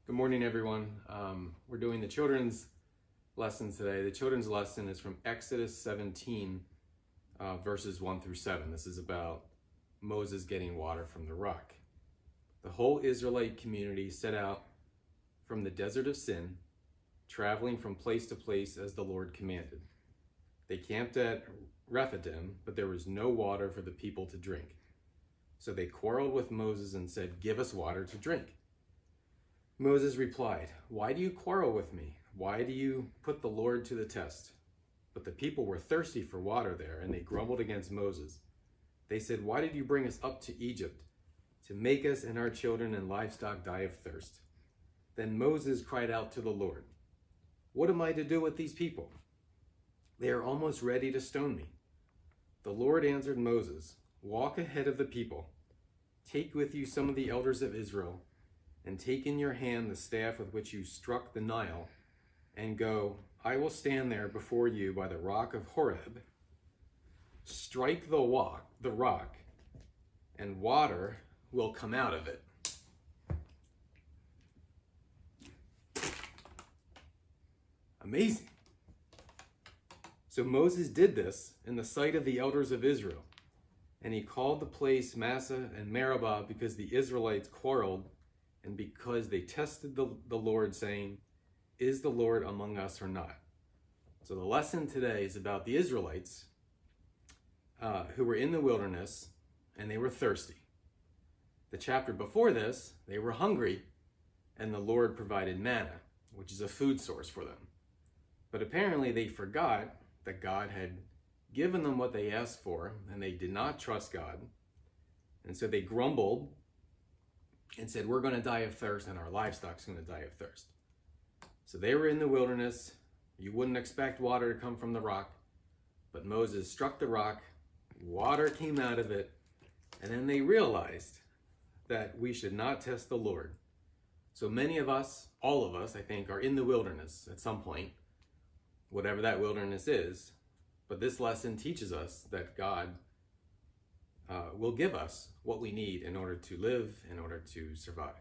Good morning, everyone. We're doing the children's lesson today. The children's lesson is from Exodus 17, verses 1 through 7. This is about Moses getting water from the rock. The whole Israelite community set out from the desert of Sin, traveling from place to place as the Lord commanded. They camped at Rephidim, but there was no water for the people to drink. So they quarreled with Moses and said, "Give us water to drink." Moses replied, "Why do you quarrel with me? Why do you put the Lord to the test?" But the people were thirsty for water there, and they grumbled against Moses. They said, "Why did you bring us up to Egypt to make us and our children and livestock die of thirst?" Then Moses cried out to the Lord, "What am I to do with these people? They are almost ready to stone me." The Lord answered Moses, "Walk ahead of the people. Take with you some of the elders of Israel, and take in your hand the staff with which you struck the Nile, and go. I will stand there before you by the rock of Horeb. Strike the rock, and water will come out of it." Amazing. So Moses did this in the sight of the elders of Israel, and he called the place Massah and Meribah because the Israelites quarreled and because they tested the Lord, saying, "Is the Lord among us or not?" So the lesson today is about the Israelites who were in the wilderness and they were thirsty. The chapter before this, they were hungry and the Lord provided manna, which is a food source for them. But apparently they forgot that God had given them what they asked for, and they did not trust God. And so they grumbled and said, "We're going to die of thirst, and our livestock's going to die of thirst." So they were in the wilderness. You wouldn't expect water to come from the rock, but Moses struck the rock, water came out of it, and then they realized that we should not test the Lord. So many of us, all of us, I think, are in the wilderness at some point, whatever that wilderness is. But this lesson teaches us that God will give us what we need in order to live, in order to survive.